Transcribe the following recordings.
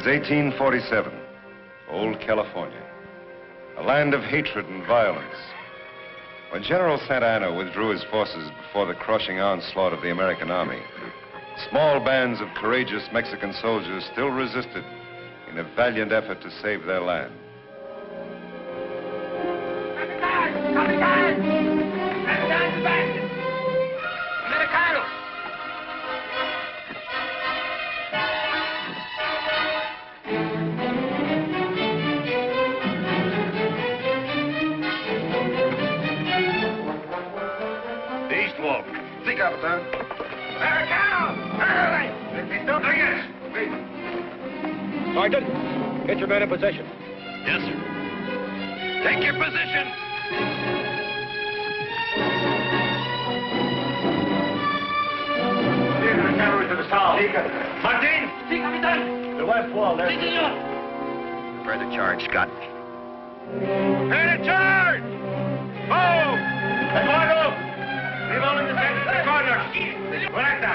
is 1847, old California, a land of hatred and violence. When General Santa Anna withdrew his forces before the crushing onslaught of the American army, small bands of courageous Mexican soldiers still resisted in a valiant effort to save their land. Sebastian! Americano! Eastwalk. Sí, Captain. Americano! Sergeant, get your men in position. Yes, sir. Take your position. Cavalry to the south. Martin! Sí, capitán. The west wall, there. Sí, señor. Prepare the charge, Scott. Prepare the charge! Move! Eduardo! Leave all in the center to the corner. Correcta.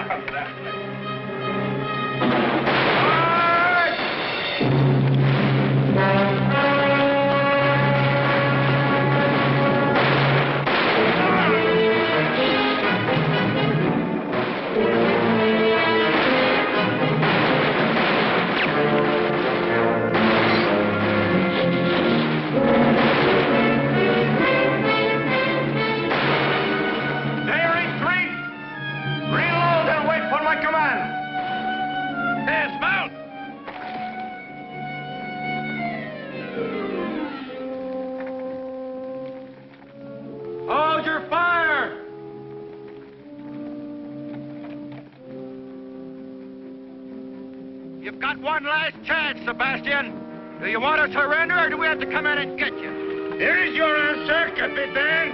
You've got one last chance, Sebastian. Do you want to surrender, or do we have to come in and get you? Here is your answer, Capitan.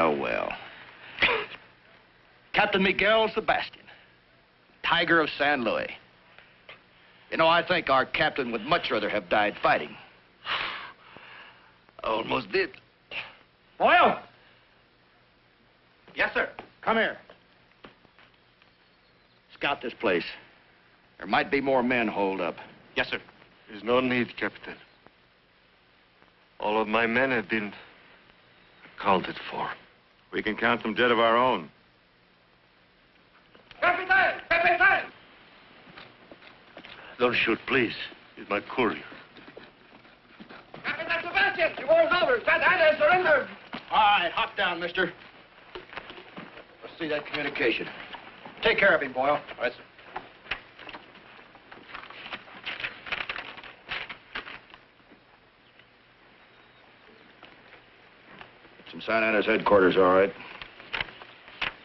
Well. Captain Miguel Sebastian, Tiger of San Luis. You know, I think our captain would much rather have died fighting. Almost did. Boyle! Yes, sir. Come here. Scout this place. There might be more men holed up. Yes, sir. There's no need, Captain. All of my men have been accounted for. We can count them dead of our own. Captain! Captain! Don't shoot, please. He's my courier. Captain Sebastian! The war's over. Santa Ana has surrendered. All right, hop down, mister. Let's see that communication. Take care of him, Boyle. All right, sir. From Santa Ana's headquarters, all right.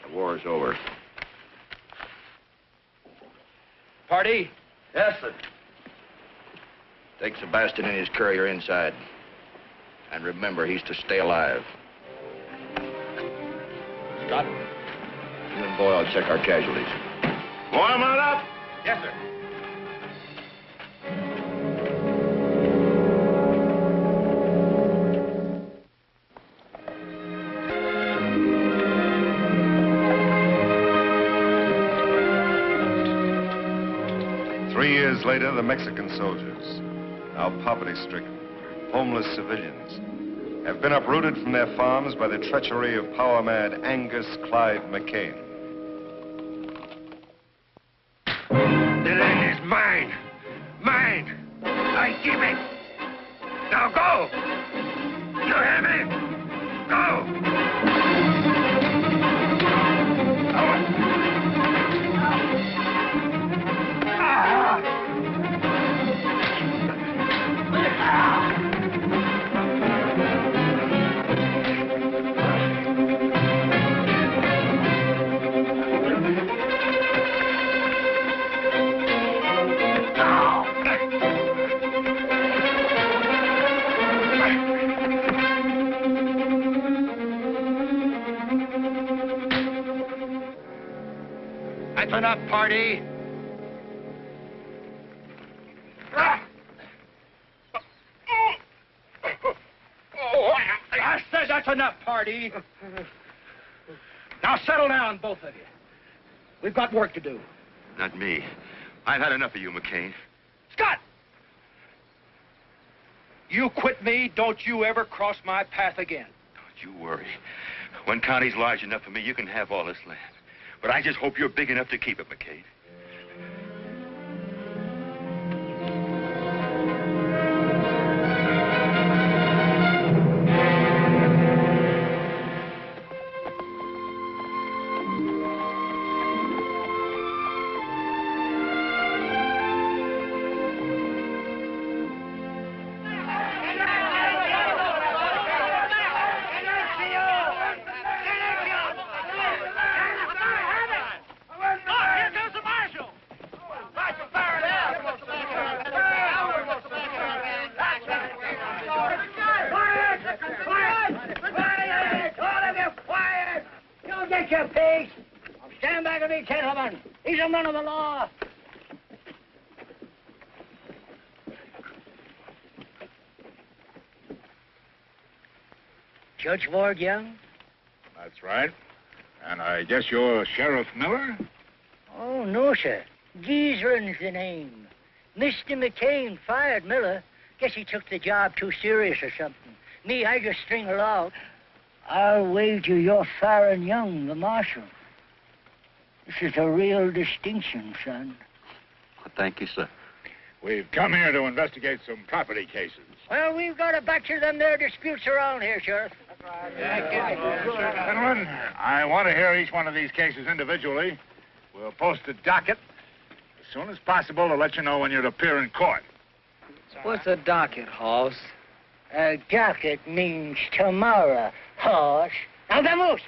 The war's over. Party? Yes, sir. Take Sebastian and his courier inside. And remember, he's to stay alive. Scott, you and Boyle check our casualties. Boy, mount up! Yes, sir. 3 years later, the Mexican soldiers, now poverty-stricken, homeless civilians, have been uprooted from their farms by the treachery of power-mad Angus Clive McCain. The land is mine. Mine. I keep it. Now go. You hear me? Go. Listen up, party. I said that's enough, party. Now settle down, both of you. We've got work to do. Not me. I've had enough of you, McCain. Scott! You quit me, don't you ever cross my path again. Don't you worry. One county's large enough for me, you can have all this land. But I just hope you're big enough to keep it, McCain. Judge Ward Young? That's right. And I guess you're Sheriff Miller? Oh, no, sir. Geezeran's the name. Mr. McCain fired Miller. Guess he took the job too serious or something. Me, I just string along. I'll wager you're Faron Young, the marshal. This is a real distinction, son. Well, thank you, sir. We've come here to investigate some property cases. Well, we've got a batch of them there disputes around here, Sheriff. Gentlemen, I want to hear each one of these cases individually. We'll post a docket as soon as possible to let you know when you'd appear in court. What's a docket, Hoss? A docket means tomorrow, horse. Now, vamos!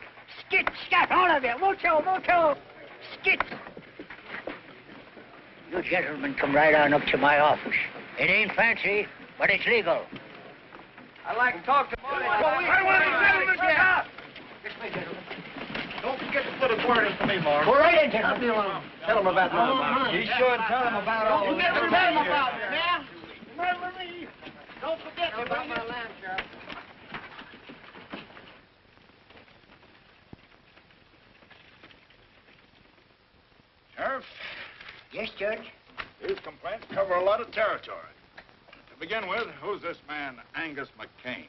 Skit, scat, all of you! Mucho! Skit! You gentlemen come right on up to my office. It ain't fancy, but it's legal. I'd like to talk to Marty. Don't forget to put a word in for me, Mark. Go right in, gentlemen. Tell him about my Be sure and tell him about all Don't this. forget to tell him about it, man. Remember me. Don't forget About my land, Sheriff. Sheriff, Yes, Judge. these complaints cover a lot of territory. To begin with, who's this man, Angus McCain?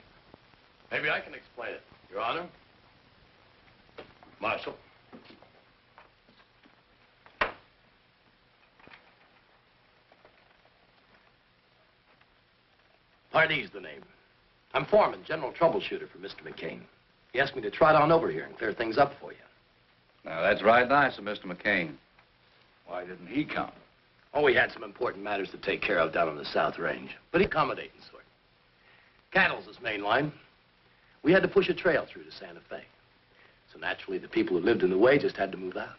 Maybe I can explain it, Your Honor. Marshal. Pardee's the name. I'm foreman, general troubleshooter for Mr. McCain. He asked me to trot on over here and clear things up for you. Now, that's right nice of Mr. McCain. Why didn't he come? Oh, we had some important matters to take care of down on the South Range, but he accommodating sort. Cattle's his main line. We had to push a trail through to Santa Fe. So naturally, the people who lived in the way just had to move out.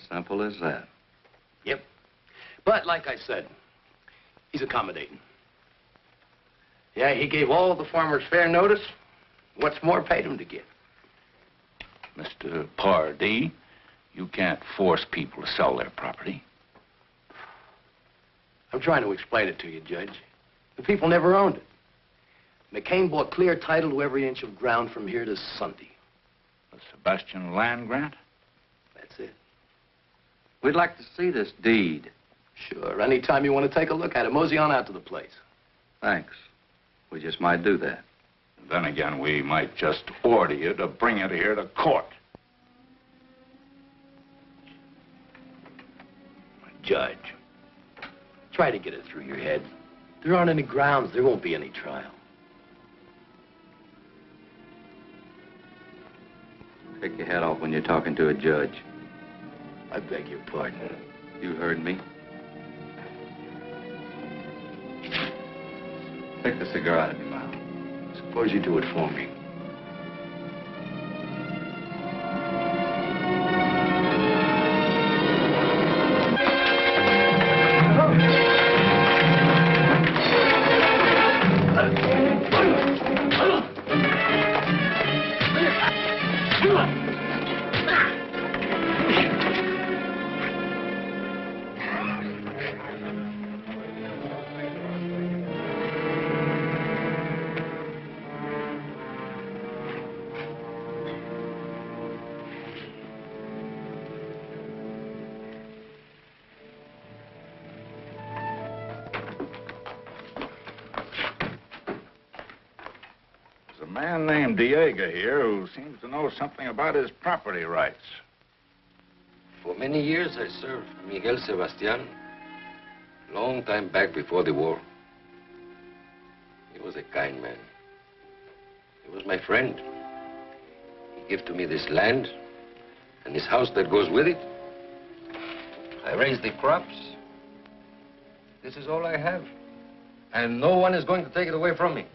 Simple as that. Yep. But like I said, he's accommodating. Yeah, he gave all the farmers fair notice. What's more, paid him to give. Mr. Pardee, you can't force people to sell their property. I'm trying to explain it to you, Judge. The people never owned it. McCain bought clear title to every inch of ground from here to Sunday. The Sebastian land grant? That's it. We'd like to see this deed. Sure, anytime you want to take a look at it, mosey on out to the place. Thanks. We just might do that. Then again, we might just order you to bring it here to court. Judge, try to get it through your head. There aren't any grounds. There won't be any trial. Take your hat off when you're talking to a judge. I beg your pardon. You heard me. Take the cigar out of your mouth. Suppose you do it for me. There's a man named Diego here who seems to know something about his property rights. For many years, I served Miguel Sebastian. Long time back before the war. He was a kind man. He was my friend. He gave to me this land and this house that goes with it. I raised the crops. This is all I have. And no one is going to take it away from me.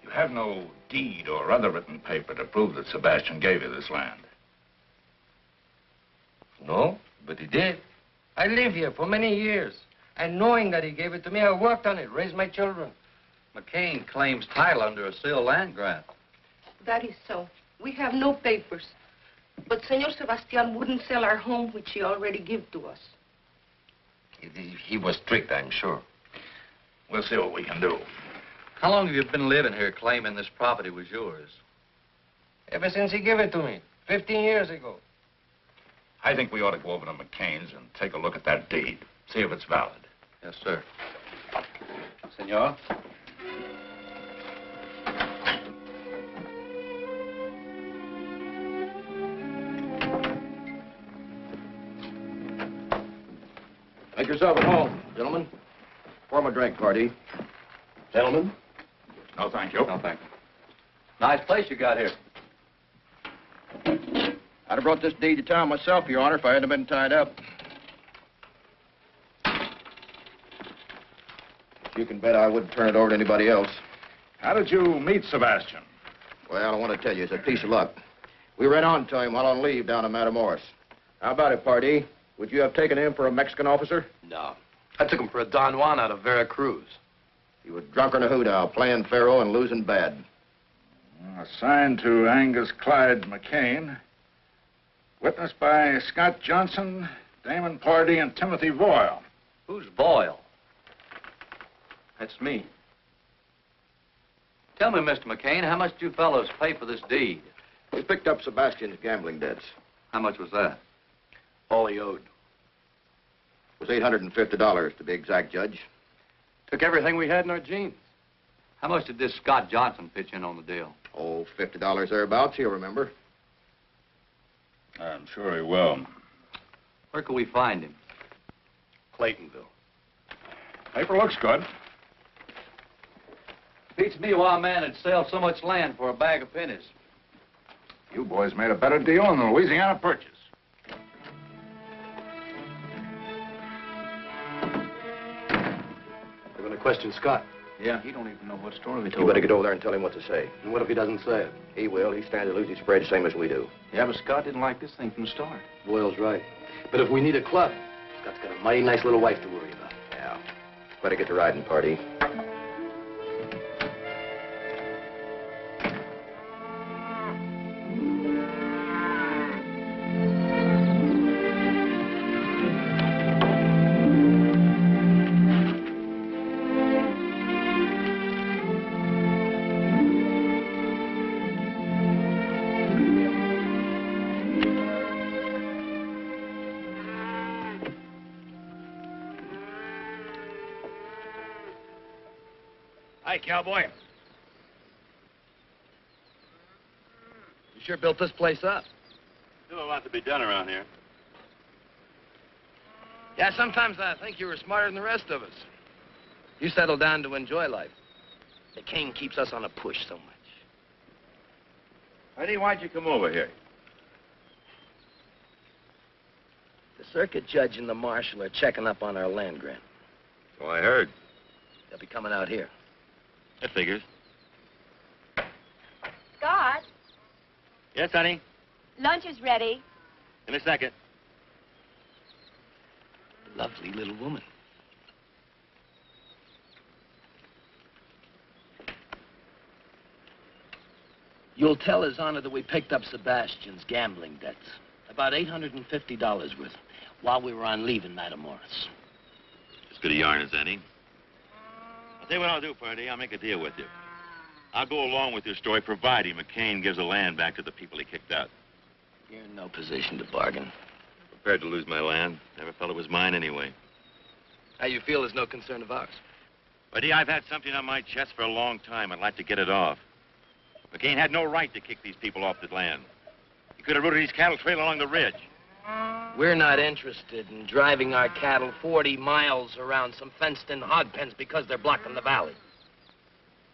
You have no deed or other written paper to prove that Sebastian gave you this land. No, but he did. I live here for many years. And knowing that he gave it to me, I worked on it, raised my children. McCain claims title under a sealed land grant. That is so. We have no papers. But Senor Sebastian wouldn't sell our home, which he already gave to us. He was strict, I'm sure. We'll see what we can do. How long have you been living here claiming this property was yours? Ever since he gave it to me, 15 years ago. I think we ought to go over to McCain's and take a look at that deed. See if it's valid. Yes, sir. Senor? Make yourself at home, gentlemen. Pour him a drink, Pardee. Gentlemen? No, thank you. No, thank you. Nice place you got here. I'd have brought this deed to town myself, Your Honor, if I hadn't been tied up. You can bet I wouldn't turn it over to anybody else. How did you meet Sebastian? Well, I want to tell you, it's a piece of luck. We ran on to him while on leave down in Matamoros. How about it, Pardee? Would you have taken him for a Mexican officer? No. I took him for a Don Juan out of Veracruz. He was drunk on a hoot-owl, playing faro and losing bad. Assigned to Angus Clyde McCain. Witnessed by Scott Johnson, Damon Pardee, and Timothy Boyle. Who's Boyle? That's me. Tell me, Mr. McCain, how much did you fellows pay for this deed? We picked up Sebastian's gambling debts. How much was that? All he owed. It was $850 to be exact, Judge. Took everything we had in our jeans. How much did this Scott Johnson pitch in on the deal? Oh, $50 thereabouts, he'll remember. I'm sure he will. Where can we find him? Claytonville. Paper looks good. Beats me why a man would sell so much land for a bag of pennies. You boys made a better deal in the Louisiana Purchase. They're going to question Scott. Yeah, he don't even know what story we You told. better get over there and tell him what to say. And what if he doesn't say it? He will. He stands to lose his spread the same as we do. Yeah, but Scott didn't like this thing from the start. Boyle's right. But if we need a club, Scott's got a mighty nice little wife to worry about. Yeah. Better get to riding, Party. Hi, cowboy. You sure built this place up. Still a lot to be done around here. Yeah, sometimes I think you were smarter than the rest of us. You settled down to enjoy life. McCain keeps us on a push so much. Eddie, why'd you come over here? The circuit judge and the marshal are checking up on our land grant. So I heard. They'll be coming out here. That figures. Scott, Yes, honey? lunch is ready. In a second. Lovely little woman. You'll tell His Honor that we picked up Sebastian's gambling debts. About $850 worth while we were on leave in Matamoros. As good a yarn as any. I'll tell you what I'll do, Padre. I'll make a deal with you. I'll go along with your story, providing McCain gives the land back to the people he kicked out. You're in no position to bargain. Prepared to lose my land. Never felt it was mine anyway. How you feel is no concern of ours. Buddy, I've had something on my chest for a long time. I'd like to get it off. McCain had no right to kick these people off the land. He could have routed his cattle trail along the ridge. We're not interested in driving our cattle 40 miles around some fenced-in hog pens because they're blocking the valley.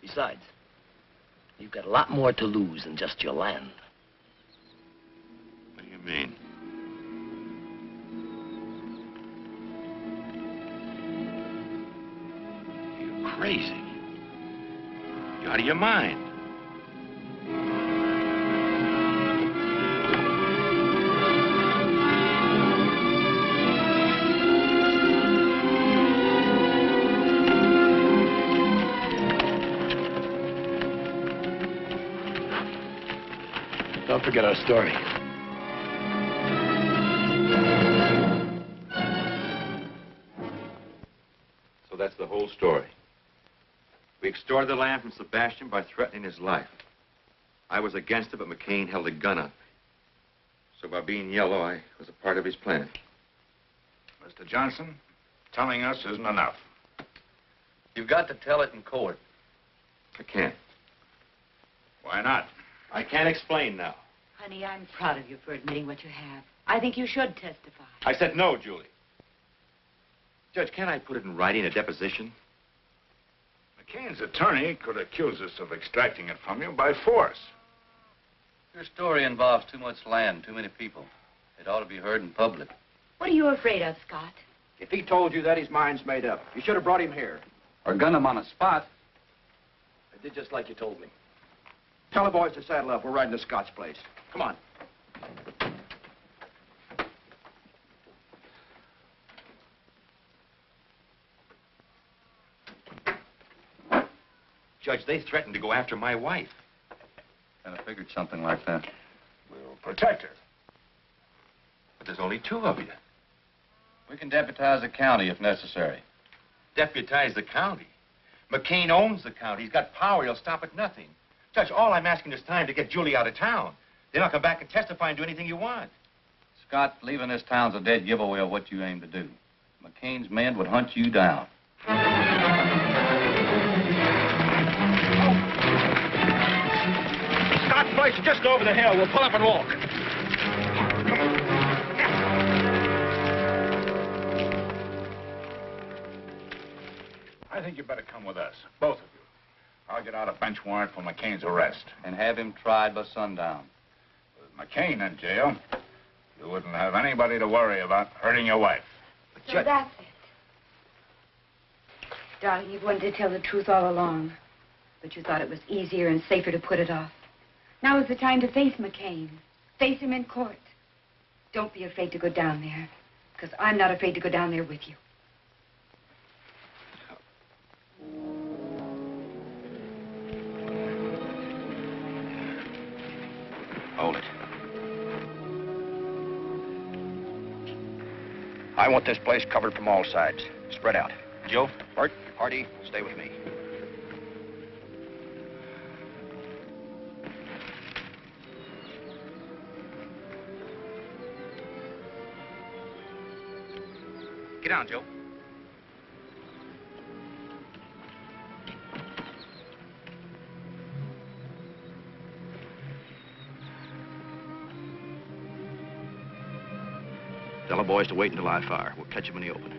Besides, you've got a lot more to lose than just your land. What do you mean? You're crazy. You're out of your mind. Don't forget our story. So that's the whole story. We extorted the land from Sebastian by threatening his life. I was against it, but McCain held a gun on me. So by being yellow, I was a part of his plan. Mr. Johnson, telling us isn't enough. You've got to tell it in court. I can't. Why not? I can't explain now. Honey, I'm proud of you for admitting what you have. I think you should testify. I said no, Julie. Judge, can't I put it in writing, a deposition? McCain's attorney could accuse us of extracting it from you by force. Your story involves too much land, too many people. It ought to be heard in public. What are you afraid of, Scott? If he told you that, his mind's made up. You should have brought him here. Or gun him on a spot. I did just like you told me. Tell the boys to saddle up. We're riding to Scott's place. Come on. Judge, they threatened to go after my wife. Kind of figured something like that. We'll protect her. But there's only two of you. We can deputize the county if necessary. Deputize the county. McCain owns the county. He's got power. He'll stop at nothing. Judge, all I'm asking is time to get Julie out of town. Then I'll come back and testify and do anything you want. Scott, leaving this town's a dead giveaway of what you aim to do. McCain's men would hunt you down. Scott's place is just over the hill. We'll pull up and walk. I think you better come with us, both of you. I'll get out a bench warrant for McCain's arrest. And have him tried by sundown. With McCain in jail, you wouldn't have anybody to worry about hurting your wife. So that's it. Darling, you've wanted to tell the truth all along. But you thought it was easier and safer to put it off. Now is the time to face McCain. Face him in court. Don't be afraid to go down there. Because I'm not afraid to go down there with you. Hold it. I want this place covered from all sides. Spread out. Joe? Bart? Hardy, stay with me. Get down, Joe. Tell the boys to wait until I fire. We'll catch them in the open.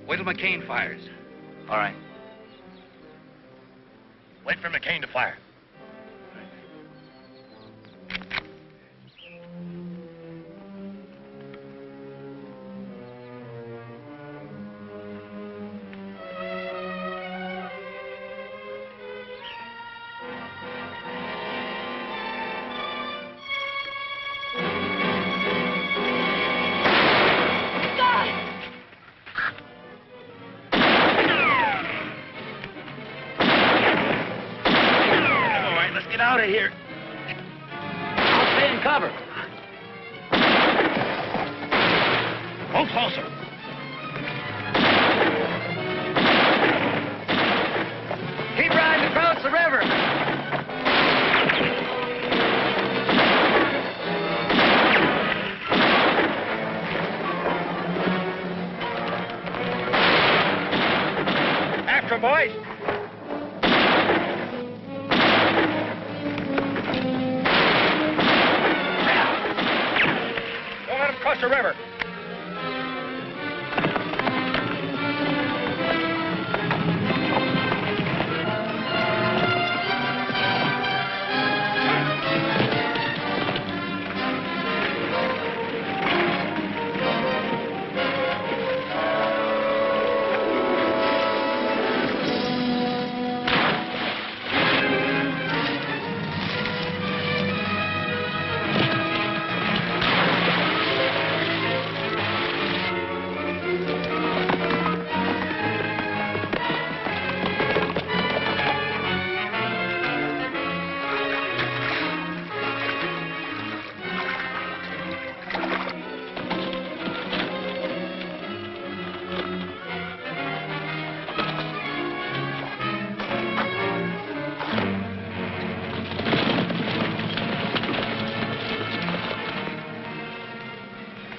Wait till McCain fires. All right. Wait for McCain to fire. Out of here. I'll stay in cover. Go closer. Keep riding across the river. After 'em, boys. Across the river.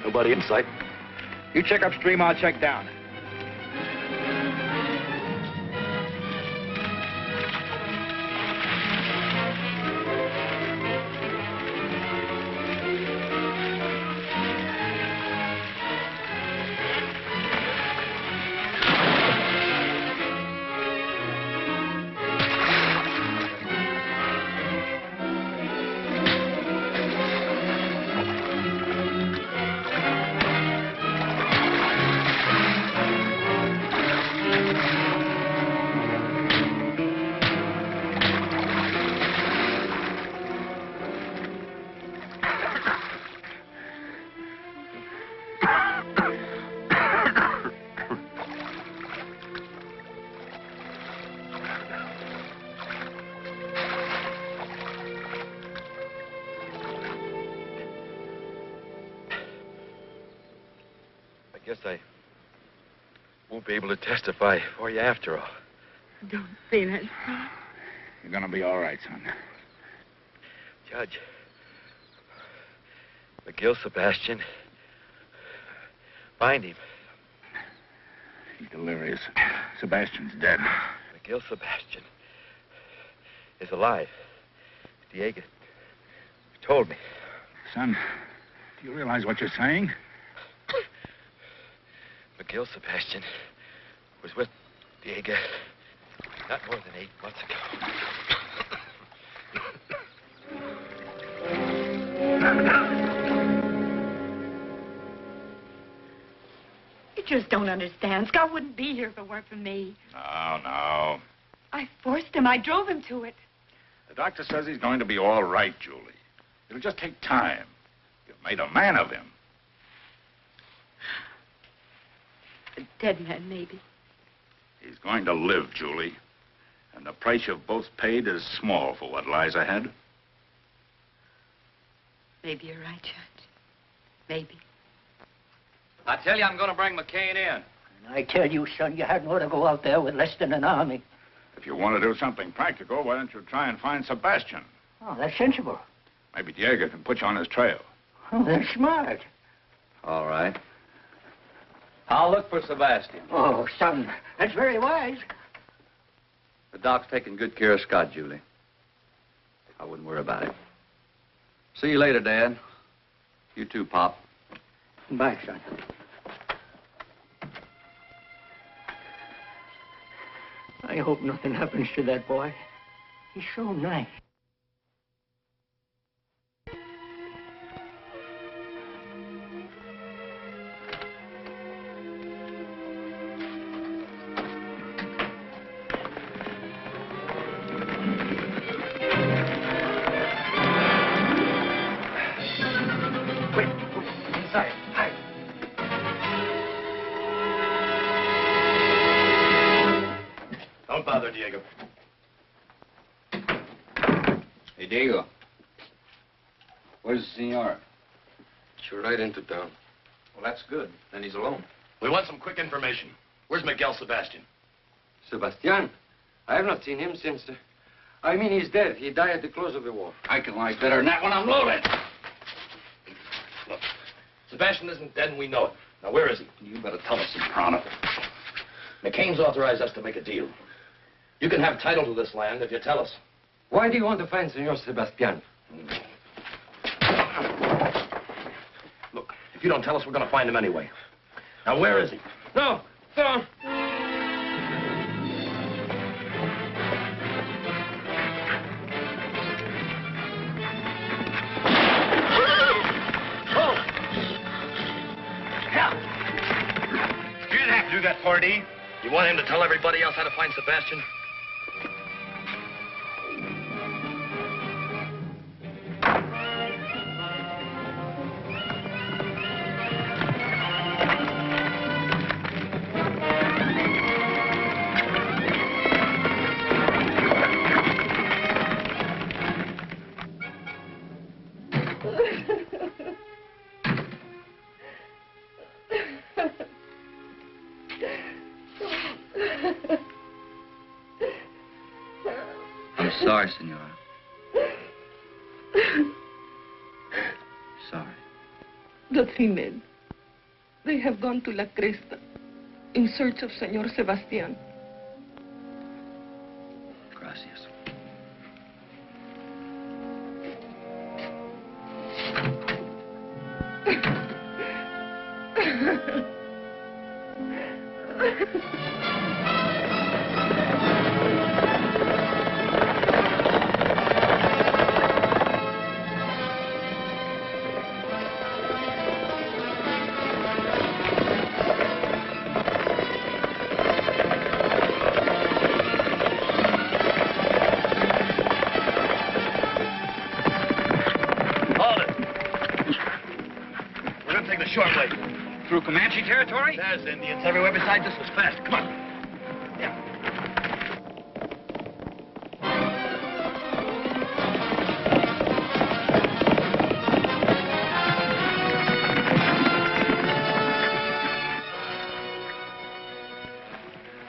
Nobody in sight. You check upstream, I'll check down. Guess I won't be able to testify for you after all. Don't say that, son. You're gonna be all right, son. Judge, McGill, Sebastian. Find him. He's delirious. Sebastian's dead. McGill, Sebastian is alive. Diego told me. Son, do you realize what you're saying? McGill, Sebastian was with Diego not more than 8 months ago. You just don't understand. Scott wouldn't be here if it weren't for me. No. I forced him. I drove him to it. The doctor says he's going to be all right, Julie. It'll just take time. You've made a man of him. A dead man, maybe. He's going to live, Julie. And the price you've both paid is small for what lies ahead. Maybe you're right, Judge. Maybe. I tell you, I'm going to bring McCain in. And I tell you, son, you hadn't ought to go out there with less than an army. If you want to do something practical, why don't you try and find Sebastian? Oh, that's sensible. Maybe Diego can put you on his trail. Oh, that's smart. All right. I'll look for Sebastian. Oh, son, that's very wise. The doc's taking good care of Scott, Julie. I wouldn't worry about it. See you later, Dad. You too, Pop. Bye, son. I hope nothing happens to that boy. He's so nice. Don't bother, Diego. Hey, Diego. Where's the senor? You're right into town. Well, that's good. Then he's alone. We want some quick information. Where's Miguel Sebastian? Sebastian? I have not seen him since... I mean, he's dead. He died at the close of the war. I can like better than that when I'm loaded. Look, Sebastian isn't dead and we know it. Now, where is he? You better tell us, Soprano. McCain's authorized us to make a deal. You can have title to this land if you tell us. Why do you want to find Senor Sebastian? Look, if you don't tell us, we're going to find him anyway. Now, where is he? No, Faron. You didn't have to do that, Padre. You want him to tell everybody else how to find Sebastian? I'm sorry, senora. Sorry. The 3 men. They have gone to La Cresta in search of Senor Sebastian. Gracias. Short way. Through Comanche territory? There's Indians everywhere besides this was fast. Come on.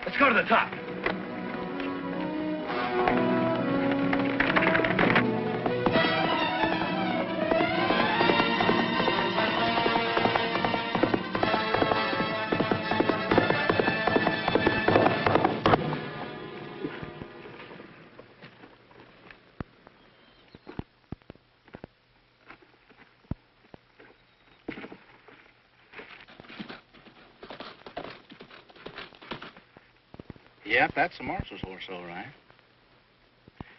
Let's go to the top. Yep, that's the marshal's horse, all right.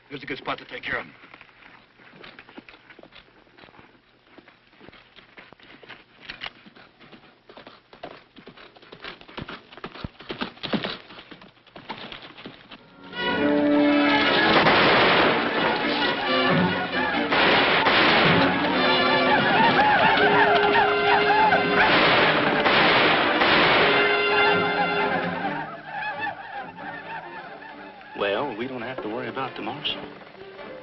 Here's a good spot to take care of him. Well, we don't have to worry about the marshal.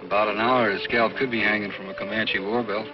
About an hour, his scalp could be hanging from a Comanche war belt.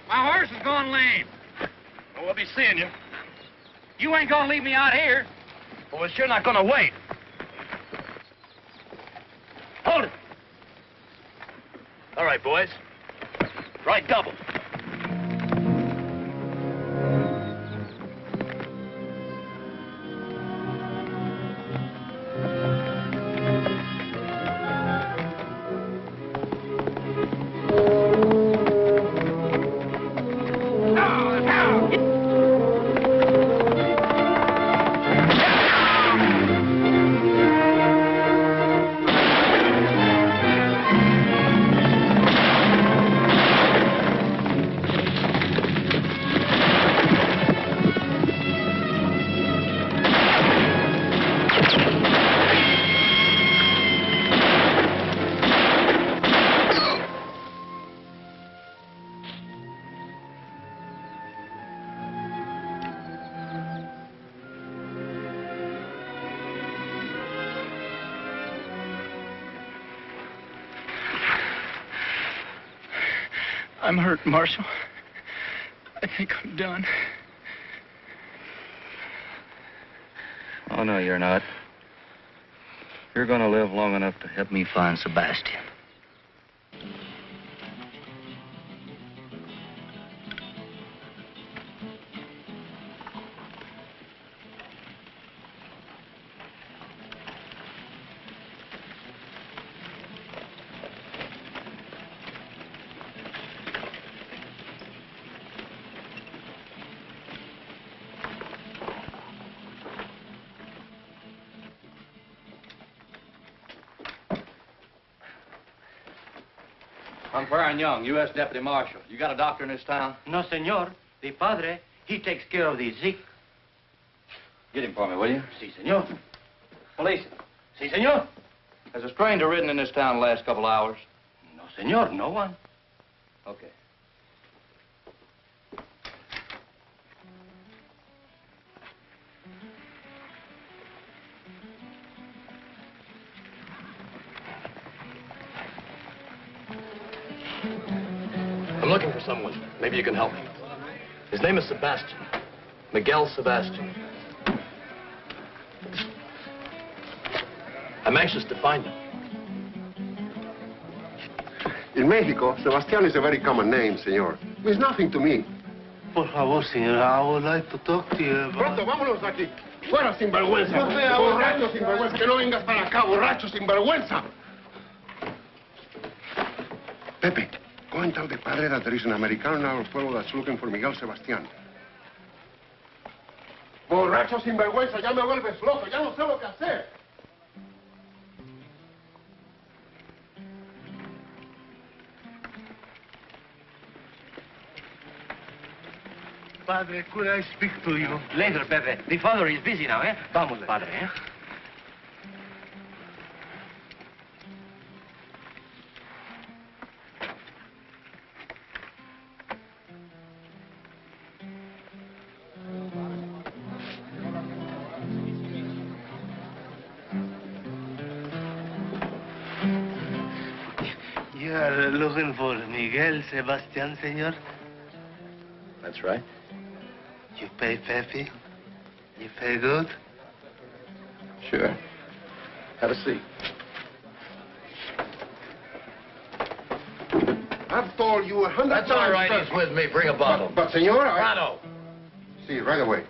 My horse is going lame. Well, we'll be seeing you. You ain't gonna leave me out here. Well, we're sure not gonna wait. Hold it. All right, boys. Right double. I'm hurt, Marshal. I think I'm done. Oh, no, you're not. You're gonna live long enough to help me find Sebastian. I'm Faron Young, U.S. Deputy Marshal. You got a doctor in this town? No, senor. The Padre, he takes care of the sick. Get him for me, will you? Si, senor. Police. Si, senor. Has a stranger ridden in this town the last couple hours? No, senor. No one. Okay. I'm looking for someone. Maybe you can help me. His name is Sebastian. Miguel Sebastian. I'm anxious to find him. In Mexico, Sebastian is a very common name, senor. It means nothing to me. Por favor, señor, I would like to talk to you about... Pronto, vámonos de aquí. Fuera, sinvergüenza. Borracho, sinvergüenza. Que no vengas para acá, borracho, sinvergüenza. Pepe, go and tell the padre that there is an American in our pueblo that's looking for Miguel Sebastian. Borracho, sinvergüenza, ya me vuelves loco. Ya no sé lo que hacer. Padre, could I speak to you? Later, Pepe. The father is busy now, eh? Vamos, padre, eh? You are looking for Miguel Sebastian, senor? That's right. You pay Pepe? You pay good? Sure. Have a seat. I've told you 100 times. That's all right. He's with me. Bring a bottle. But senor, Prado. See, right away.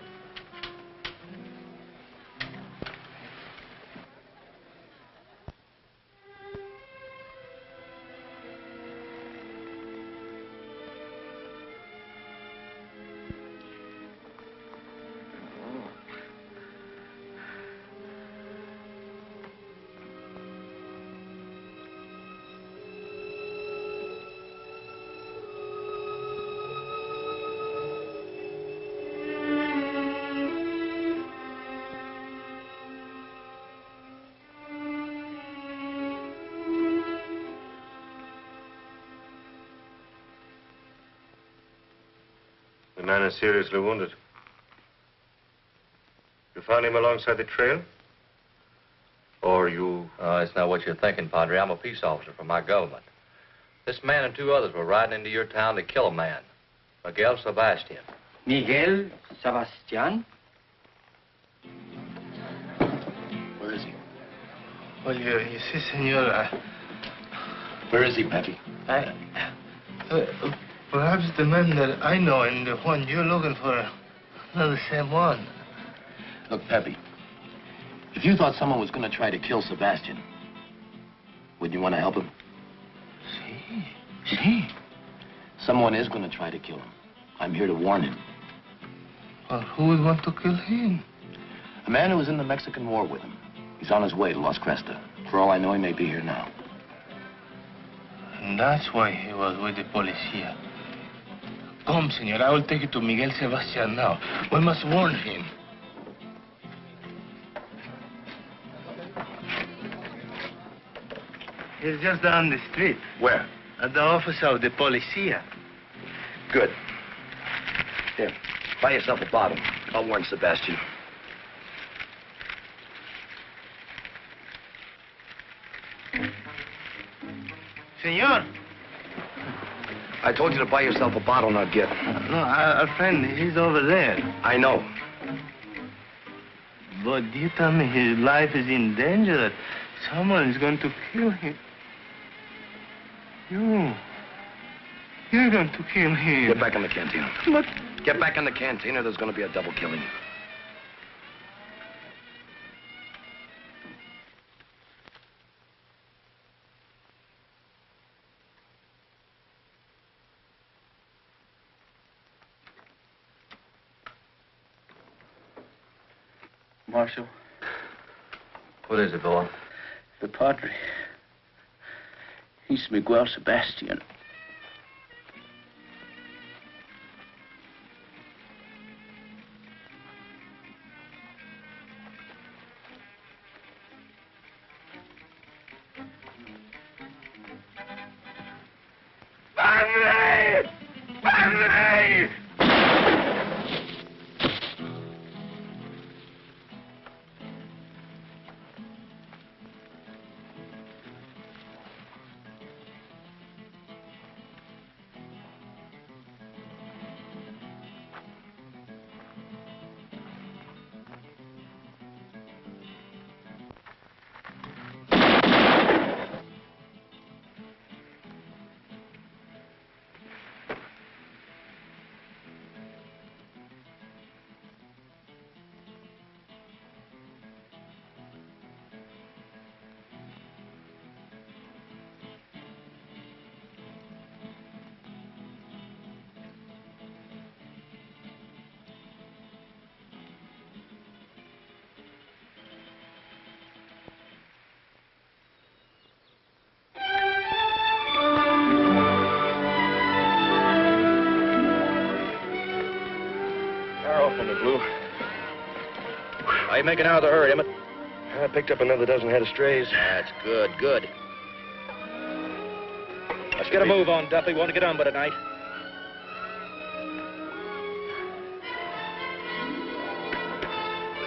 The man is seriously wounded. You found him alongside the trail? Or you... Oh, it's not what you're thinking, Padre. I'm a peace officer for my government. This man and two others were riding into your town to kill a man. Miguel Sebastian. Miguel Sebastian? Where is he? Well, you see, senor, Where is he, Pepe? Perhaps the man that I know and the one you're looking for are not the same one. Look, Pepe, if you thought someone was going to try to kill Sebastian, would you want to help him? See? Someone is going to try to kill him. I'm here to warn him. Well, who would want to kill him? A man who was in the Mexican War with him. He's on his way to Las Crestas. For all I know, he may be here now. And that's why he was with the policia. Come, senor, I will take you to Miguel Sebastian now. We must warn him. He's just down the street. Where? At the office of the policia. Good. Here, buy yourself a bottle. I'll warn Sebastian. Senor. I told you to buy yourself a bottle, not gift. No, our friend, he's over there. I know. But you tell me his life is in danger, that someone is going to kill him. You're going to kill him. Get back in the cantina. But... Get back in the cantina. There's going to be a double killing. Marshal, What is it, boy? the Padre. He's Miguel Sebastian. Padre! Padre! From the blue. How you making out of the herd, Emmett? I picked up another dozen head of strays. That's good, good. Let's get a move on, Duffy. Want to get on by tonight.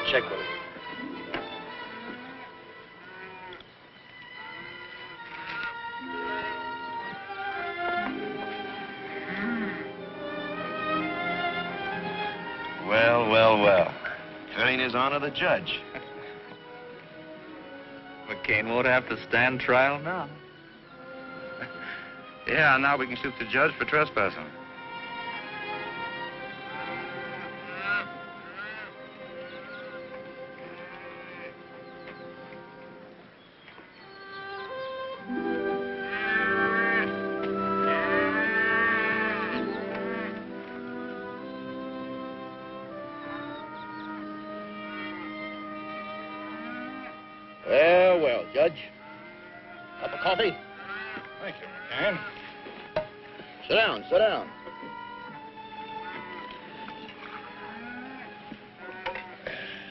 Check with him. Well. Filling his honor, the judge. McCain won't have to stand trial now. Yeah, now we can shoot the judge for trespassing. Well, Judge. Cup of coffee? Thank you, McCain. Sit down.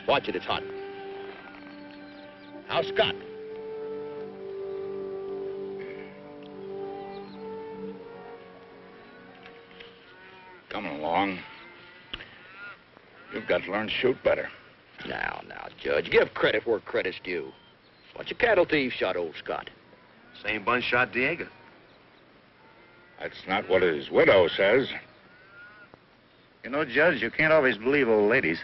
Watch it, it's hot. How's Scott? Coming along. You've got to learn to shoot better. Now, Judge, give credit where credit's due. Bunch of cattle thieves shot old Scott. Same bunch shot Diego. That's not what his widow says. You know, Judge, you can't always believe old ladies.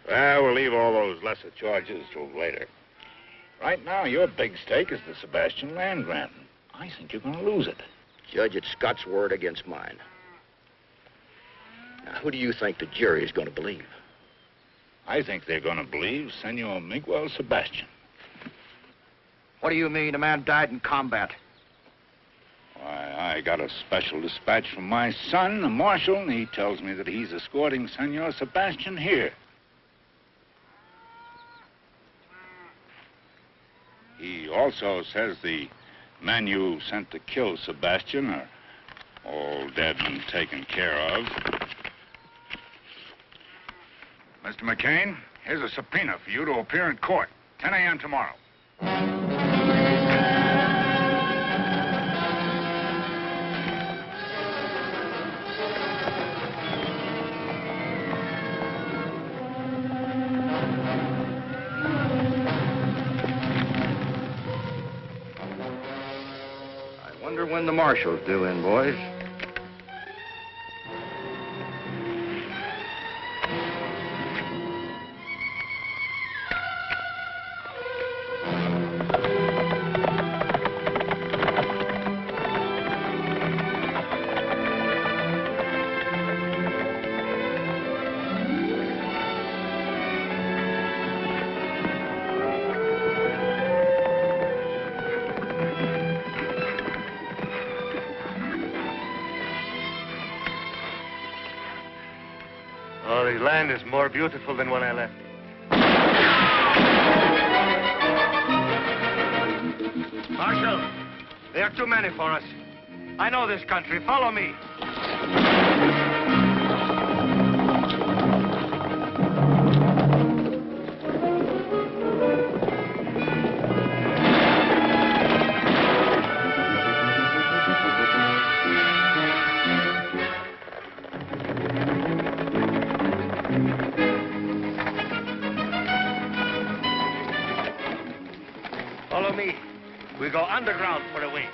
Well, we'll leave all those lesser charges till later. Right now, your big stake is the Sebastian land grant. I think you're going to lose it. Judge, it's Scott's word against mine. Now, who do you think the jury is going to believe? I think they're going to believe Senor Miguel Sebastian. What do you mean? A man died in combat. Why, I got a special dispatch from my son, the marshal, and he tells me that he's escorting Senor Sebastian here. He also says the men you sent to kill Sebastian are all dead and taken care of. Mr. McCain, here's a subpoena for you to appear in court, 10 a.m. tomorrow. I wonder when the marshal's due in, boys. Oh, the land is more beautiful than when I left. Marshal, there are too many for us. I know this country. Follow me. Follow me. We go underground for a wing.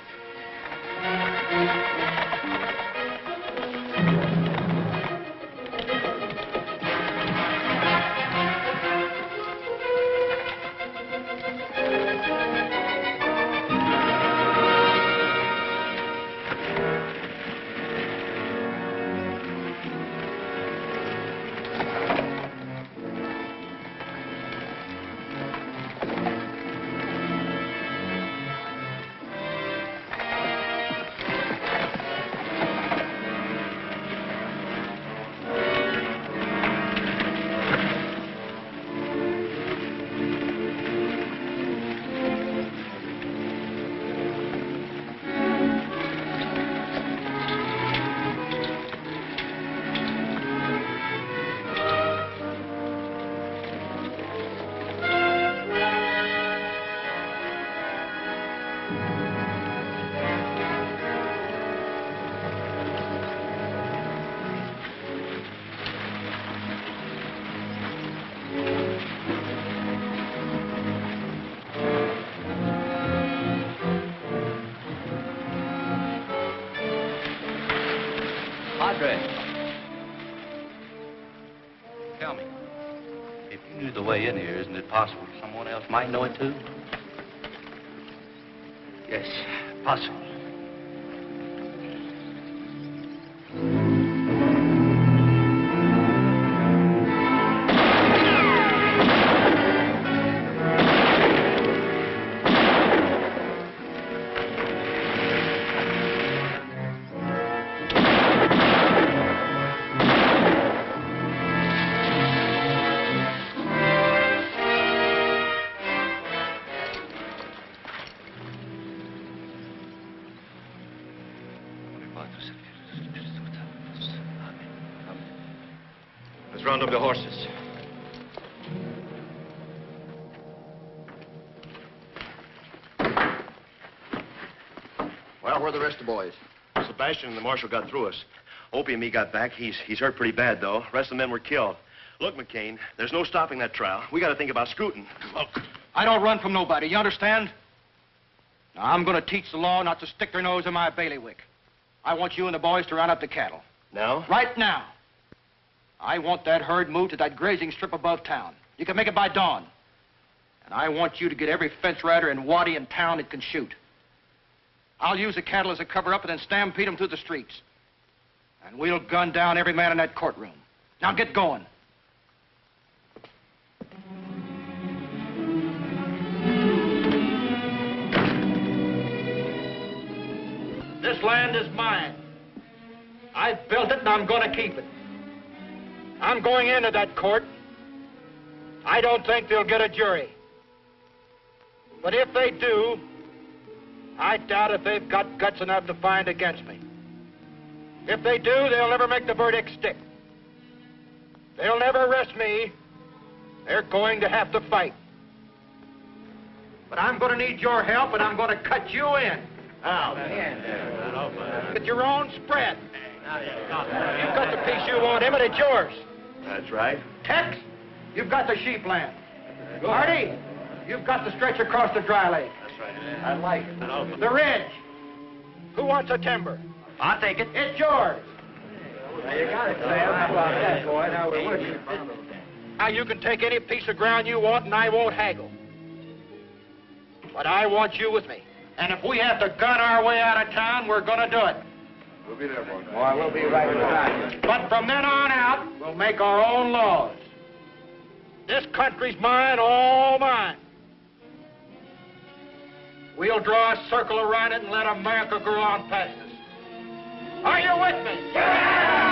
Padre. Tell me, if you knew the way in here, isn't it possible someone else might know it too? Yes, possible. Let's round up the horses. Well, where are the rest of the boys? Sebastian and the marshal got through us. Opie and me got back. He's hurt pretty bad, though. Rest of the men were killed. Look, McCain, there's no stopping that trial. We got to think about scooting. Look, I don't run from nobody, you understand? Now, I'm going to teach the law not to stick their nose in my bailiwick. I want you and the boys to round up the cattle. Now? Right now. I want that herd moved to that grazing strip above town. You can make it by dawn. And I want you to get every fence rider and waddy in town that can shoot. I'll use the cattle as a cover-up and then stampede them through the streets. And we'll gun down every man in that courtroom. Now get going. This land is mine. I built it and I'm going to keep it. I'm going into that court. I don't think they'll get a jury. But if they do, I doubt if they've got guts enough to find against me. If they do, they'll never make the verdict stick. They'll never arrest me. They're going to have to fight. But I'm going to need your help, and I'm going to cut you in. Now, get your own spread. You've got the piece you want, Emmett, it's yours. That's right. Tex, you've got the sheep land. Marty, you've got the stretch across the dry lake. That's right. I like it. The ridge. Who wants the timber? I'll take it. It's yours. Now, you got it, Sam. How about that, boy? Now, we're working. Now, you can take any piece of ground you want, and I won't haggle. But I want you with me. And if we have to gun our way out of town, we're going to do it. We'll be there, boy. Boy, we'll be right behind you. But from then on out, we'll make our own laws. This country's mine, all mine. We'll draw a circle around it and let America grow on past us. Are you with me? Yeah!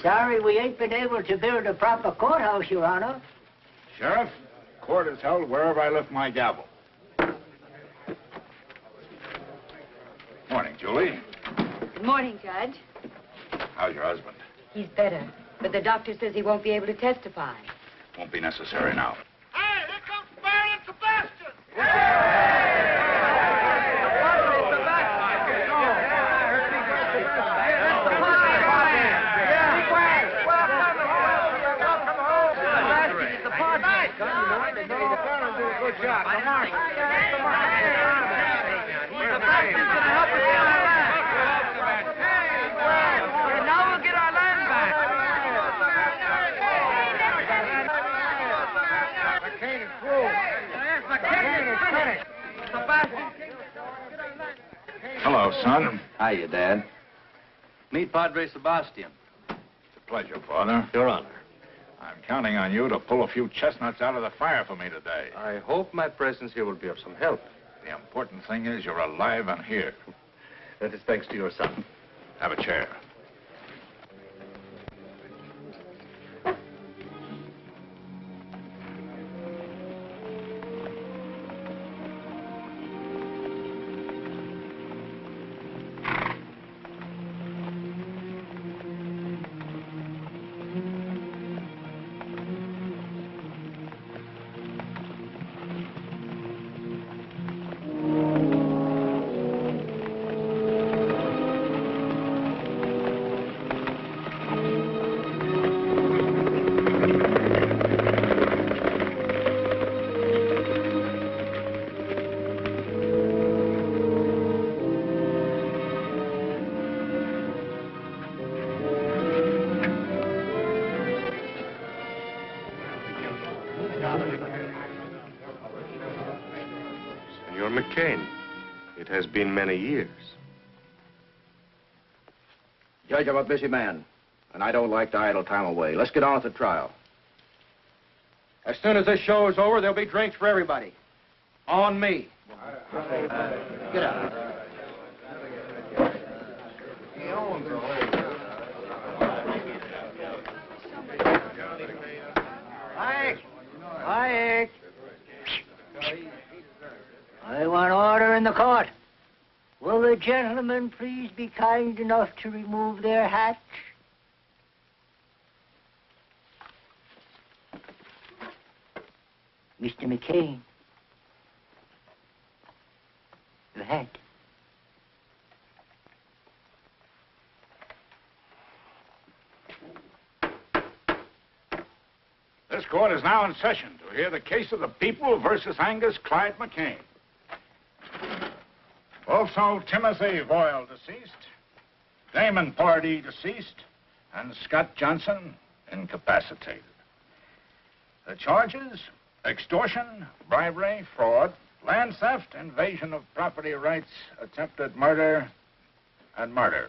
Sorry we ain't been able to build a proper courthouse, Your Honor. Sheriff, court is held wherever I lift my gavel. Morning, Julie. Good morning, Judge. How's your husband? He's better, but the doctor says he won't be able to testify. Won't be necessary now. Hey, here comes Faron and Sebastian! Good job. Come on. Sebastian's gonna help us get our land. And now we'll get our land back. McCain is through. Yes, McCain is finished. Sebastian. Hello, son. Hiya, Dad. Meet Padre Sebastian. It's a pleasure, Father. Your Honor. I'm counting on you to pull a few chestnuts out of the fire for me today. I hope my presence here will be of some help. The important thing is you're alive and here. That is thanks to your son. Have a chair. Senor McCain, it has been many years. Judge, I'm a busy man, and I don't like to idle time away. Let's get on with the trial. As soon as this show is over, there'll be drinks for everybody. On me. Get out. Quiet. I want order in the court. Will the gentlemen please be kind enough to remove their hats? Mr. McCain. Your hat. This court is now in session to hear the case of the people versus Angus Clyde McCain. Also, Timothy Voyle, deceased. Damon Pardee, deceased. And Scott Johnson, incapacitated. The charges: extortion, bribery, fraud, land theft, invasion of property rights, attempted murder, and murder.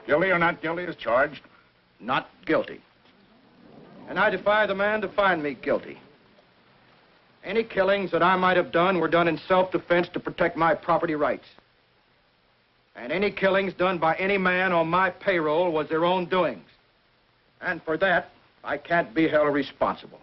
Guilty or not guilty as charged? Not guilty. And I defy the man to find me guilty. Any killings that I might have done were done in self-defense to protect my property rights. And any killings done by any man on my payroll was their own doings. And for that, I can't be held responsible.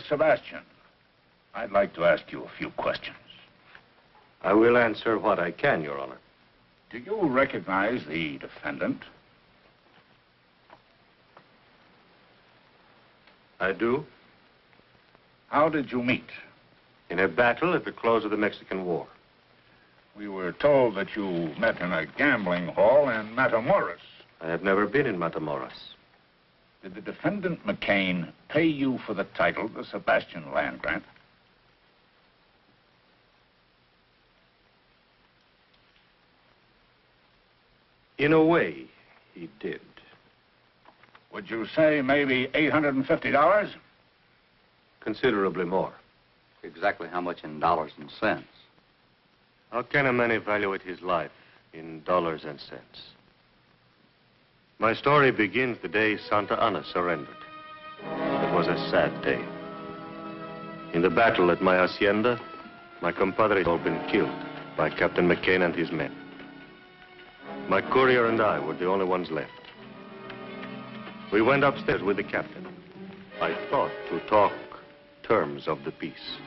Sebastian, I'd like to ask you a few questions. I will answer what I can, Your Honor. Do you recognize the defendant? I do. How did you meet? In a battle at the close of the Mexican War. We were told that you met in a gambling hall in Matamoros. I have never been in Matamoros. Did the defendant McCain pay you for the title, the Sebastian land grant? In a way, he did. Would you say maybe $850? Considerably more. Exactly how much in dollars and cents? How can a man evaluate his life in dollars and cents? My story begins the day Santa Ana surrendered. It was a sad day. In the battle at my hacienda, my compadre had been killed by Captain McCain and his men. My courier and I were the only ones left. We went upstairs with the captain. I thought to talk terms of the peace.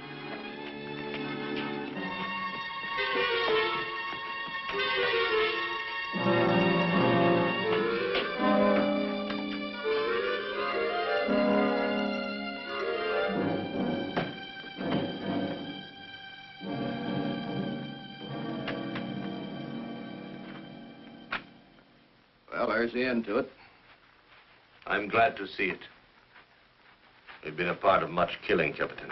Well, there's the end to it. I'm glad to see it. We've been a part of much killing, Captain.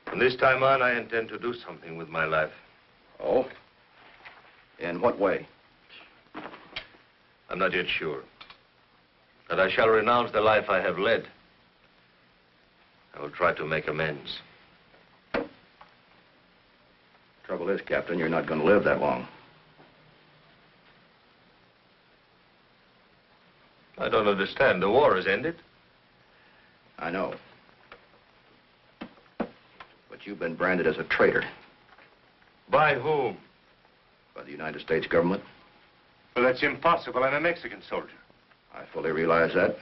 From this time on, I intend to do something with my life. Oh? In what way? I'm not yet sure. But I shall renounce the life I have led. I will try to make amends. Trouble is, Captain, you're not going to live that long. I don't understand. The war has ended. I know. But you've been branded as a traitor. By whom? By the United States government. Well, that's impossible. I'm a Mexican soldier. I fully realize that.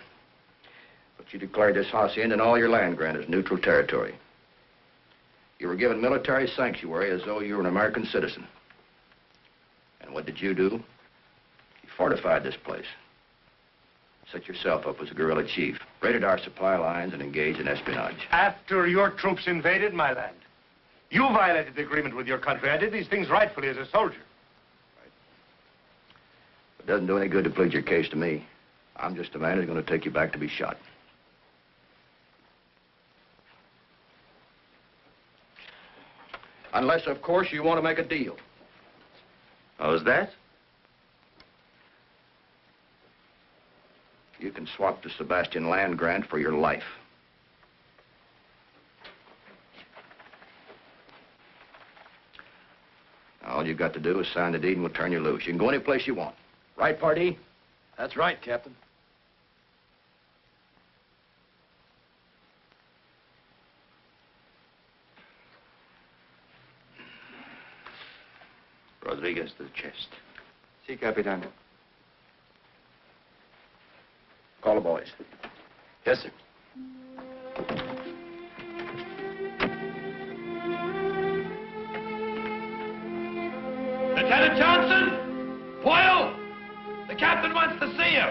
But you declared this hacienda and all your land grant as neutral territory. You were given military sanctuary as though you were an American citizen. And what did you do? You fortified this place. Set yourself up as a guerrilla chief, raided our supply lines, and engaged in espionage. After your troops invaded my land, you violated the agreement with your country. I did these things rightfully as a soldier. Right. It doesn't do any good to plead your case to me. I'm just a man who's going to take you back to be shot. Unless, of course, you want to make a deal. How's that? You can swap the Sebastian land grant for your life. All you got to do is sign the deed and we'll turn you loose. You can go any place you want. Right, Padre? That's right, Captain. Rodriguez to the chest. Si, Capitan. Call the boys. Yes, sir. Lieutenant Johnson! Foyle! The captain wants to see you.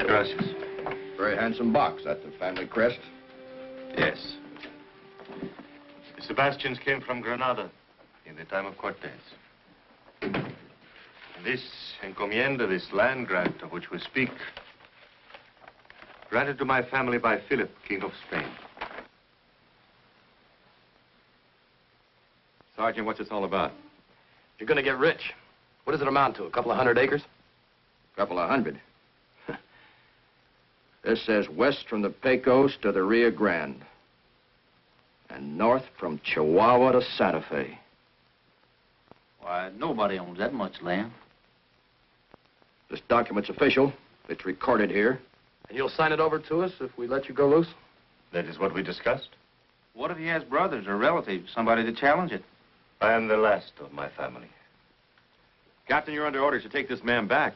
Gracias. Very handsome box. That's the family crest. Yes. The Sebastians came from Granada in the time of Cortez. This encomienda, this land grant of which we speak, granted to my family by Philip, King of Spain. Sergeant, what's this all about? You're going to get rich. What does it amount to? A couple of 100 acres? A couple of 100. This says west from the Pecos to the Rio Grande. And north from Chihuahua to Santa Fe. Why, nobody owns that much land. This document's official. It's recorded here. And you'll sign it over to us if we let you go loose? That is what we discussed. What if he has brothers or relatives, somebody to challenge it? I am the last of my family. Captain, you're under orders to take this man back.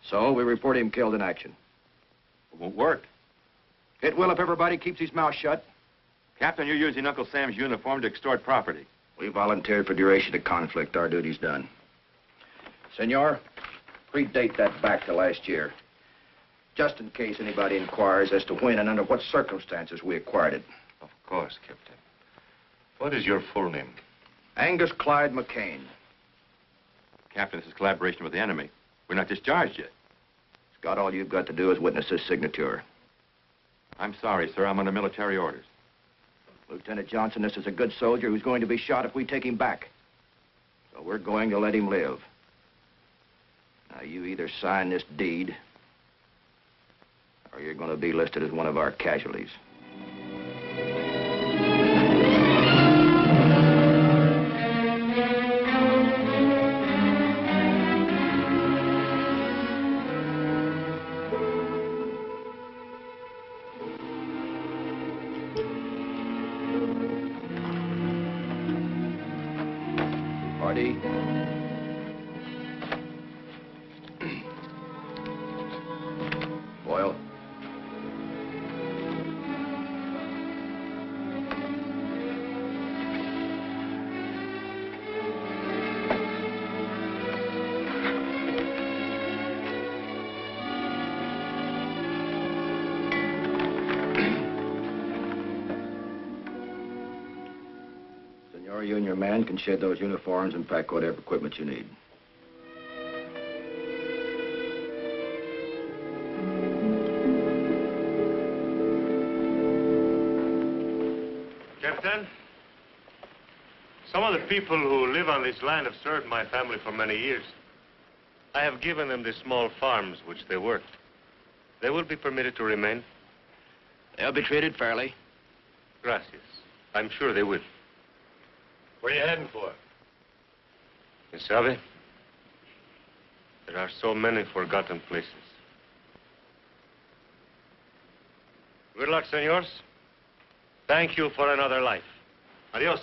So we report him killed in action. It won't work. It will if everybody keeps his mouth shut. Captain, you're using Uncle Sam's uniform to extort property. We volunteered for duration of conflict. Our duty's done. Senor, predate that back to last year. Just in case anybody inquires as to when and under what circumstances we acquired it. Of course, Captain. What is your full name? Angus Clyde McCain. Captain, this is collaboration with the enemy. We're not discharged yet. Scott, all you've got to do is witness this signature. I'm sorry, sir. I'm under military orders. Lieutenant Johnson, this is a good soldier who's going to be shot if we take him back. So we're going to let him live. Now, you either sign this deed, or you're going to be listed as one of our casualties. Party. Boyle. Senor, you and your man can shed those uniforms and pack whatever equipment you need. Captain, some of the people who live on this land have served my family for many years. I have given them the small farms which they worked. They will be permitted to remain. They'll be treated fairly. Gracias. I'm sure they will. Where are you heading for? You sabe, there are so many forgotten places. Good luck, senors. Thank you for another life. Adios.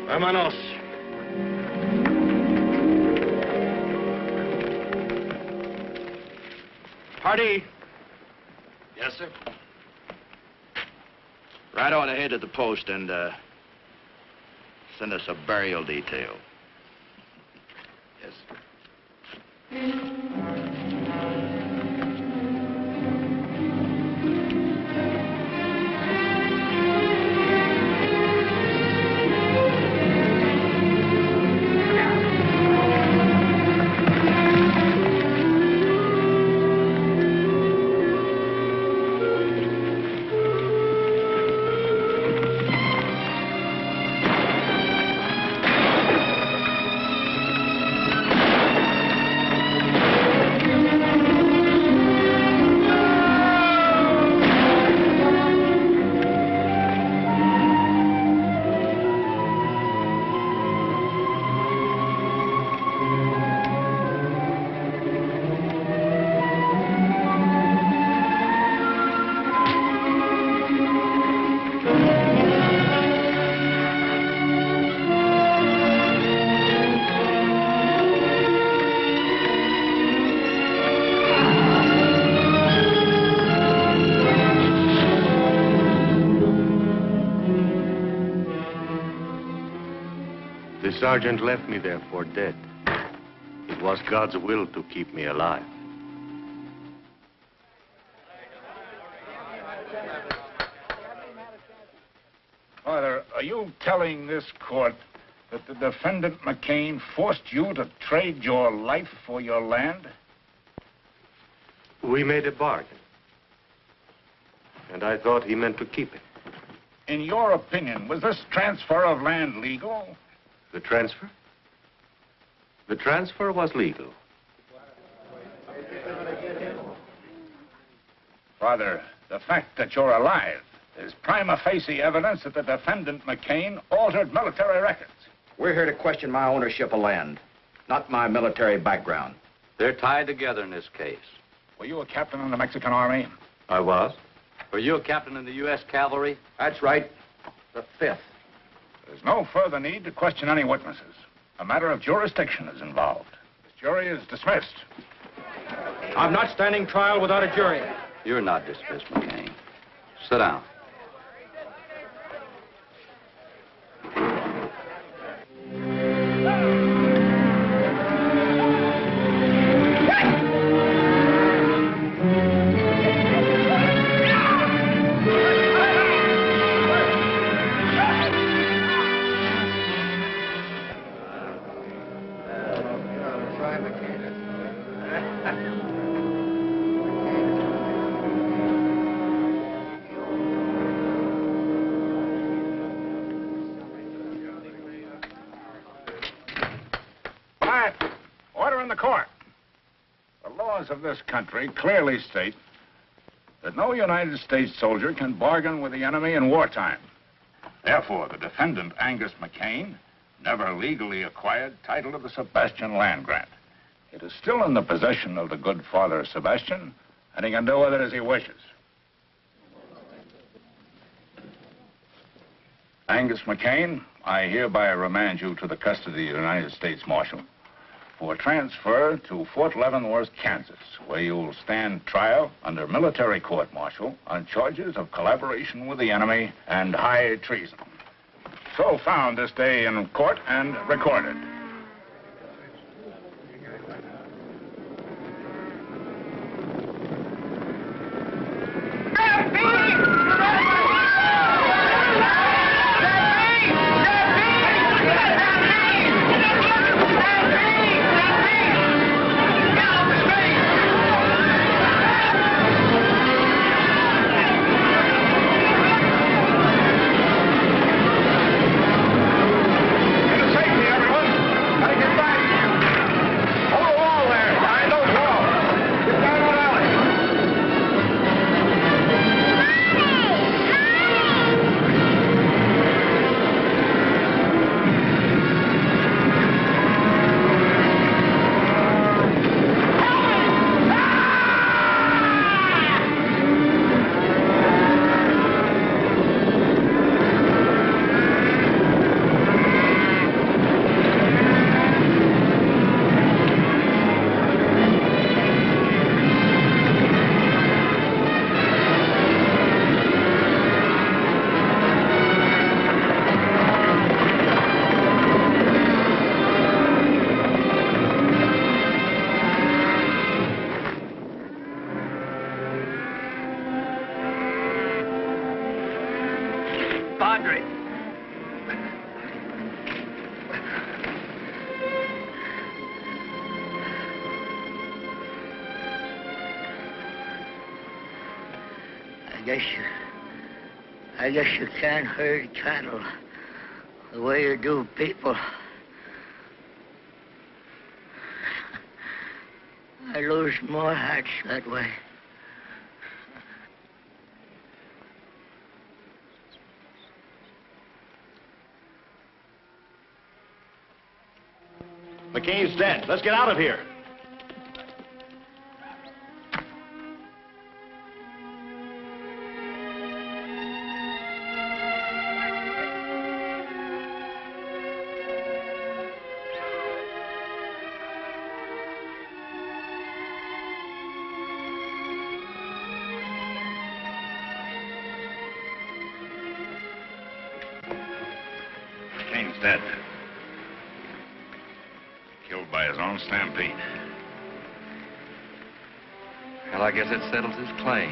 Vámonos. Party. Yes, sir. Right on ahead to the post and, send us a burial detail. Yes, sir. The sergeant left me there for dead. It was God's will to keep me alive. Father, are you telling this court that the defendant McCain forced you to trade your life for your land? We made a bargain. And I thought he meant to keep it. In your opinion, was this transfer of land legal? The transfer? The transfer was legal. Father, the fact that you're alive There's prima facie evidence that the defendant, McCain, altered military records. We're here to question my ownership of land, not my military background. They're tied together in this case. Were you a captain in the Mexican Army? I was. Were you a captain in the U.S. Cavalry? That's right. The 5th. There's no further need to question any witnesses. A matter of jurisdiction is involved. This jury is dismissed. I'm not standing trial without a jury. You're not dismissed, McCain. Sit down. Order in the court. The laws of this country clearly state that no United States soldier can bargain with the enemy in wartime. Therefore, the defendant, Angus McCain, never legally acquired title to the Sebastian land grant. It is still in the possession of the good father Sebastian, and he can do with it as he wishes. Angus McCain, I hereby remand you to the custody of the United States Marshal for transfer to Fort Leavenworth, Kansas, where you will stand trial under military court-martial on charges of collaboration with the enemy and high treason. So found this day in court and recorded. Padre. I guess you can't herd cattle the way you do people. I lose more hearts that way. McCain's dead. Let's get out of here. McCain's dead. Killed by his own stampede. Well, I guess it settles his claim.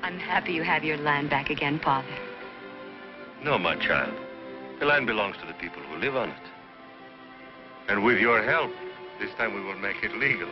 I'm happy you have your land back again, Father. No, my child. The land belongs to the people who live on it. And with your help, this time we will make it legal.